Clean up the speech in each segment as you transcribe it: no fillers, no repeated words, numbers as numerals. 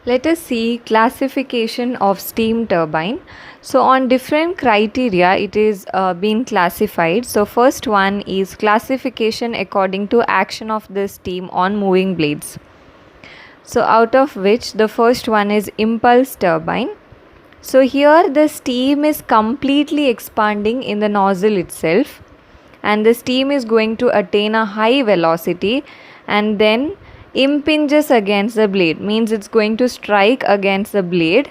Let us see classification of steam turbine. So on different criteria it is been classified. So first one is classification according to action of the steam on moving blades. So out of which the first one is impulse turbine. So here the steam is completely expanding in the nozzle itself, and the steam is going to attain a high velocity and then impinges against the blade, means it's going to strike against the blade,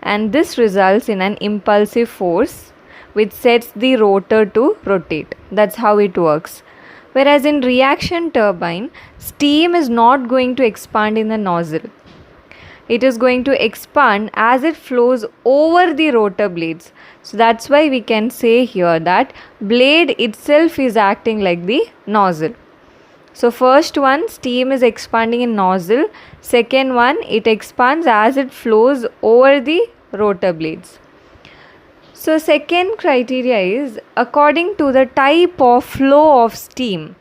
and this results in an impulsive force which sets the rotor to rotate. That's how it works. Whereas in reaction turbine, steam is not going to expand in the nozzle. It is going to expand as it flows over the rotor blades. So that's why we can say here that blade itself is acting like the nozzle. So first one, steam is expanding in nozzle. Second one, it expands as it flows over the rotor blades. So second criteria is according to the type of flow of steam.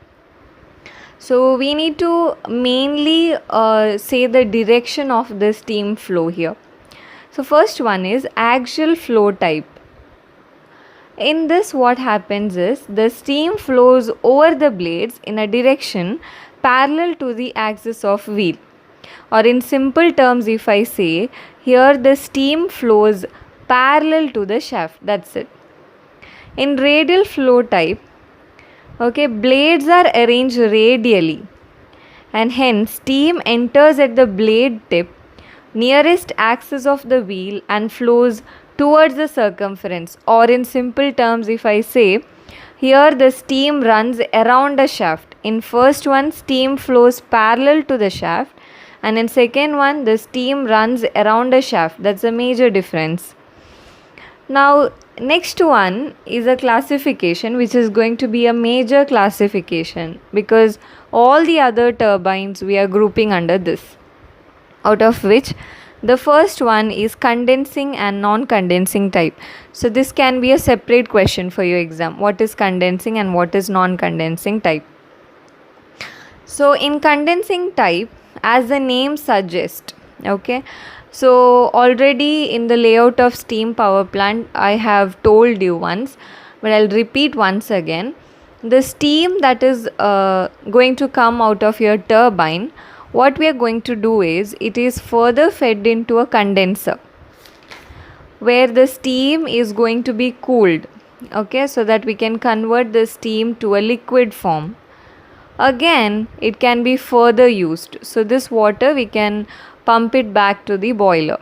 So we need to mainly say the direction of the steam flow here. So first one is axial flow type. In this, what happens is the steam flows over the blades in a direction parallel to the axis of wheel. Or in simple terms, if I say, here the steam flows parallel to the shaft. That's it. In radial flow type, okay, blades are arranged radially, and hence steam enters at the blade tip nearest axis of the wheel and flows towards the circumference. Or in simple terms, if I say, here the steam runs around a shaft. In first one, steam flows parallel to the shaft, and in second one, the steam runs around a shaft. That's a major difference. Now next one is a classification which is going to be a major classification, because all the other turbines we are grouping under this, out of which the first one is condensing and non-condensing type. So this can be a separate question for your exam. What is condensing and what is non-condensing type? So in condensing type, as the name suggests, okay, so already in the layout of steam power plant I have told you once, but I'll repeat once again. The steam that is going to come out of your turbine, what we are going to do is it is further fed into a condenser where the steam is going to be cooled, okay, so that we can convert the steam to a liquid form. Again, it can be further used. So this water we can pump it back to the boiler.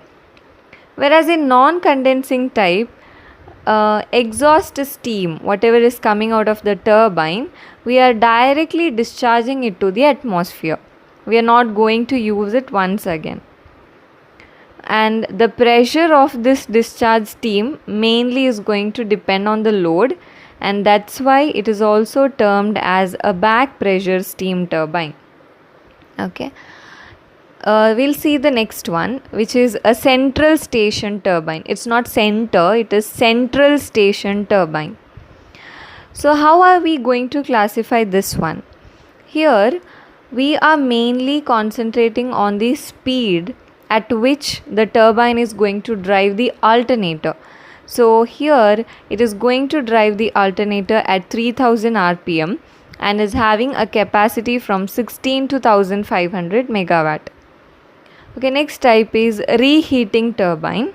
Whereas in non-condensing type, exhaust steam, whatever is coming out of the turbine, we are directly discharging it to the atmosphere. We are not going to use it once again. And the pressure of this discharged steam mainly is going to depend on the load, and that's why it is also termed as a back pressure steam turbine. Okay. We'll see the next one, which is a central station turbine. It's not center, it is central station turbine. So how are we going to classify this one? Here we are mainly concentrating on the speed at which the turbine is going to drive the alternator. So here it is going to drive the alternator at 3000 rpm and is having a capacity from 16 to 1500 megawatt. Okay, next type is reheating turbine.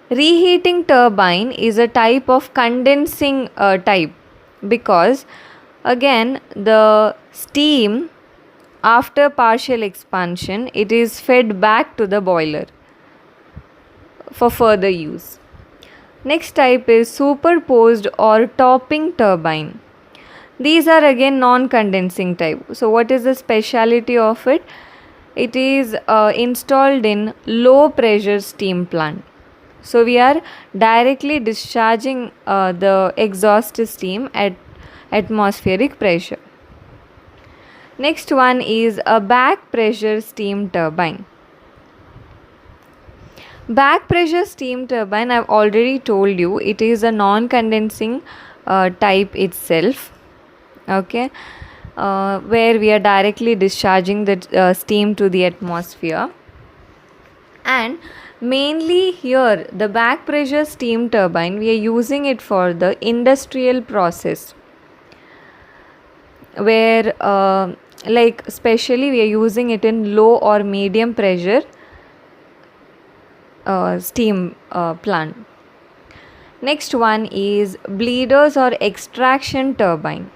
Reheating turbine is a type of condensing type, because again the steam after partial expansion it is fed back to the boiler for further use. Next type is superposed or topping turbine. These are again non-condensing type. So what is the speciality of it? It is installed in low pressure steam plant. So we are directly discharging the exhaust steam at atmospheric pressure. Next one is a back pressure steam turbine. Back pressure steam turbine, I've already told you, it is a non-condensing type itself. Okay. where we are directly discharging the steam to the atmosphere. And mainly here, the back pressure steam turbine, we are using it for the industrial process, where like especially we are using it in low or medium pressure steam plant. Next one is bleeders or extraction turbine.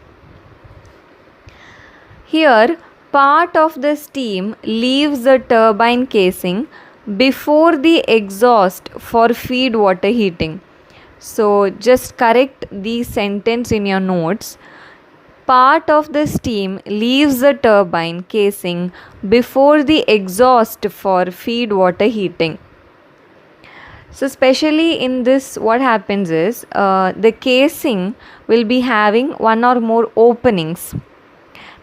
Here, part of the steam leaves the turbine casing before the exhaust for feed water heating. So just correct the sentence in your notes. Part of the steam leaves the turbine casing before the exhaust for feed water heating. So especially in this, what happens is the casing will be having one or more openings,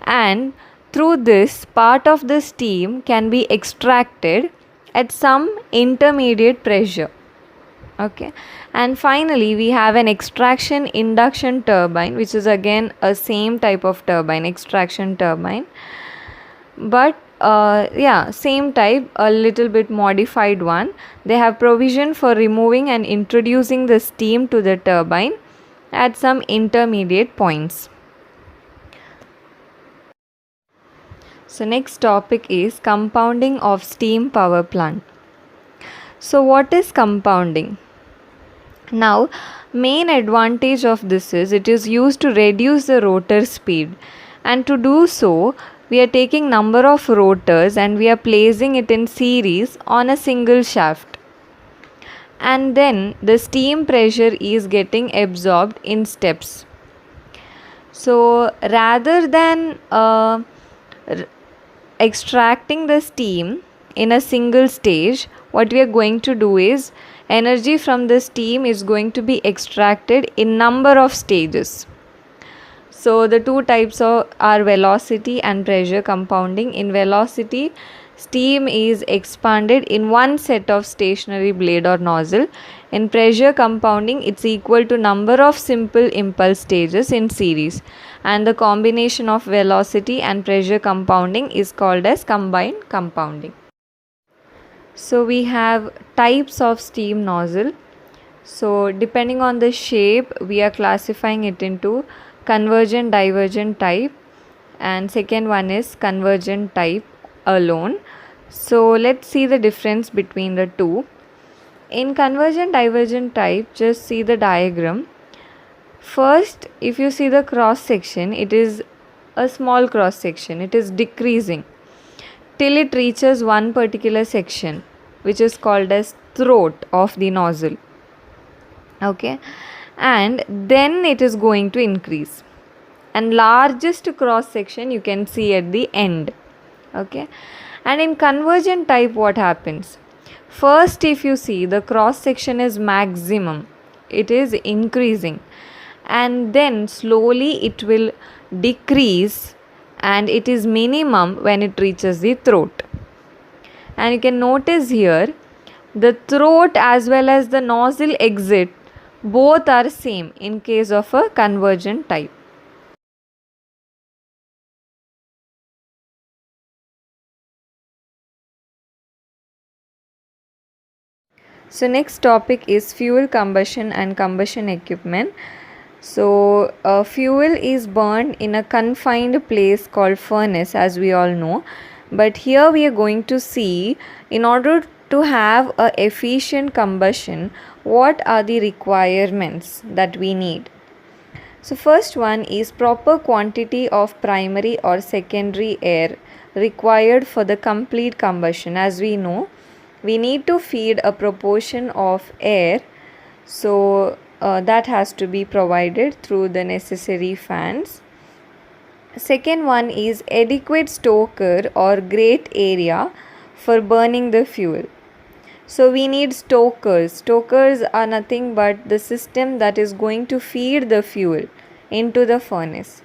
and through this part of the steam can be extracted at some intermediate pressure. Okay, and finally we have an extraction induction turbine, which is again a same type of turbine, extraction turbine, but same type, a little bit modified one. They have provision for removing and introducing the steam to the turbine at some intermediate points. So next topic is compounding of steam power plant. So what is compounding? Now, main advantage of this is it is used to reduce the rotor speed, and to do so we are taking number of rotors and we are placing it in series on a single shaft, and then the steam pressure is getting absorbed in steps. So rather than extracting the steam in a single stage, what we are going to do is energy from the steam is going to be extracted in number of stages. So the two types are velocity and pressure compounding. In velocity, steam is expanded in one set of stationary blade or nozzle. In pressure compounding, it's equal to number of simple impulse stages in series, and the combination of velocity and pressure compounding is called as combined compounding. So we have types of steam nozzle. So depending on the shape, we are classifying it into convergent divergent type, and second one is convergent type alone. So let's see the difference between the two. In convergent divergent type, just see the diagram. First, if you see the cross section, it is a small cross section, it is decreasing till it reaches one particular section, which is called as throat of the nozzle. Okay, and then it is going to increase, and largest cross section you can see at the end. Okay, and in convergent type, what happens? First, if you see, the cross section is maximum, it is increasing, and then slowly it will decrease, and it is minimum when it reaches the throat. And you can notice here, the throat as well as the nozzle exit both are same in case of a convergent type. So next topic is fuel combustion and combustion equipment. So fuel is burned in a confined place called furnace, as we all know, but here we are going to see, in order to have a efficient combustion, what are the requirements that we need. So first one is proper quantity of primary or secondary air required for the complete combustion. As we know, we need to feed a proportion of air, so that has to be provided through the necessary fans. Second one is adequate stoker or grate area for burning the fuel. So we need stokers. Stokers are nothing but the system that is going to feed the fuel into the furnace.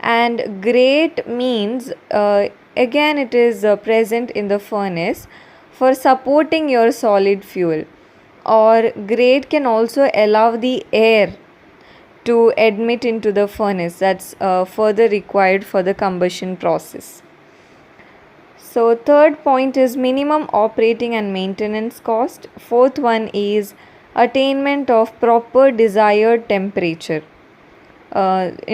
And grate means again it is present in the furnace for supporting your solid fuel, or grate can also allow the air to admit into the furnace. That's further required for the combustion process. So third point is minimum operating and maintenance cost. Fourth one is attainment of proper desired temperature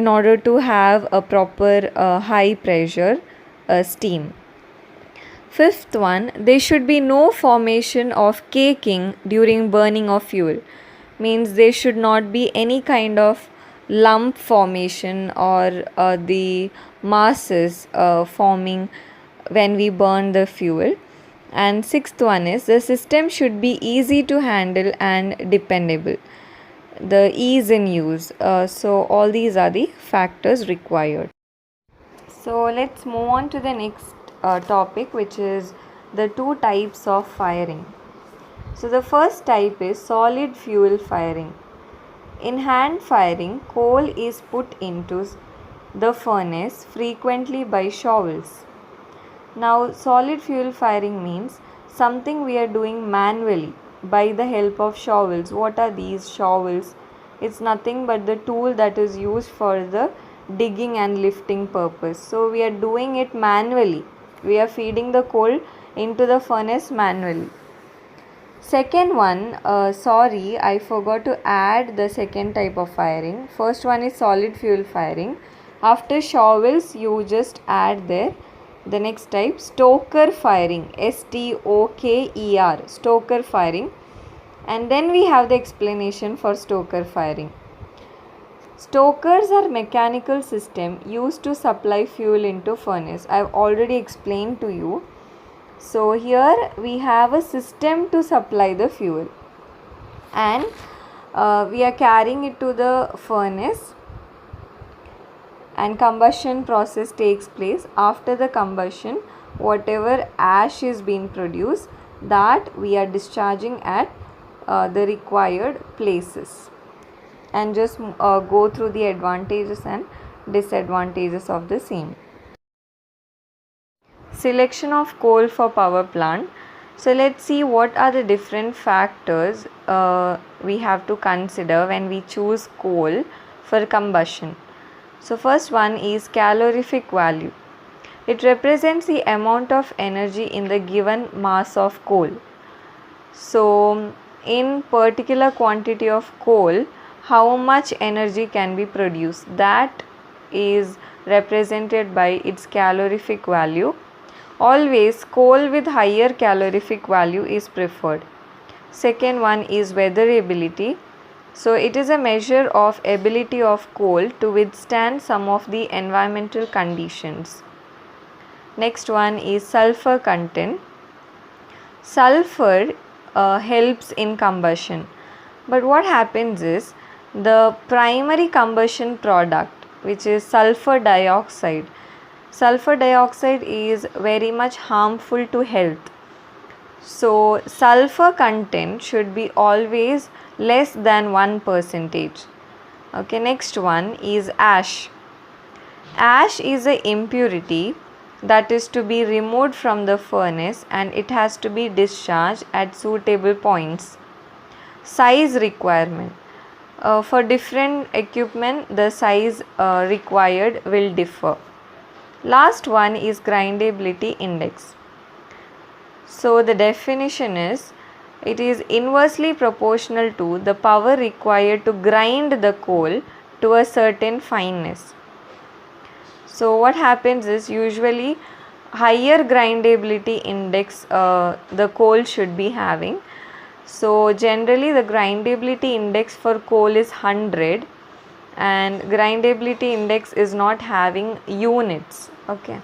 in order to have a proper high pressure steam. Fifth one, there should be no formation of caking during burning of fuel. Means there should not be any kind of lump formation or the masses forming when we burn the fuel. And sixth one is the system should be easy to handle and dependable. The ease in use. So all these are the factors required. So let's move on to the next topic, which is the two types of firing. So the first type is solid fuel firing. In hand firing, coal is put into the furnace frequently by shovels. Now solid fuel firing means something we are doing manually by the help of shovels. What are these shovels? It's nothing but the tool that is used for the digging and lifting purpose. So we are doing it manually. We are feeding the coal into the furnace manually. Second one, I forgot to add the second type of firing. First one is solid fuel firing. After shovels, you just add there. The next type, stoker firing, S-T-O-K-E-R, stoker firing. And then we have the explanation for stoker firing. Stokers are mechanical system used to supply fuel into furnace. I have already explained to you. So here we have a system to supply the fuel, and we are carrying it to the furnace, and combustion process takes place. After the combustion, whatever ash is being produced, that we are discharging at the required places, and just go through the advantages and disadvantages of the same. Selection of coal for power plant. So let's see what are the different factors we have to consider when we choose coal for combustion. So first one is calorific value. It represents the amount of energy in the given mass of coal. So in particular quantity of coal, how much energy can be produced, that is represented by its calorific value. Always coal with higher calorific value is preferred. Second one is weatherability. So it is a measure of ability of coal to withstand some of the environmental conditions. Next one is sulfur content. Sulfur helps in combustion, but what happens is the primary combustion product, which is sulfur dioxide, is very much harmful to health. So sulfur content should be always less than 1%. Okay, next one is ash. Ash is an impurity that is to be removed from the furnace, and it has to be discharged at suitable points. Size requirement. For different equipment, the size required will differ. Last one is grindability index. So the definition is, it is inversely proportional to the power required to grind the coal to a certain fineness. So what happens is, usually higher grindability index the coal should be having. So generally the grindability index for coal is 100, and grindability index is not having units. Okay,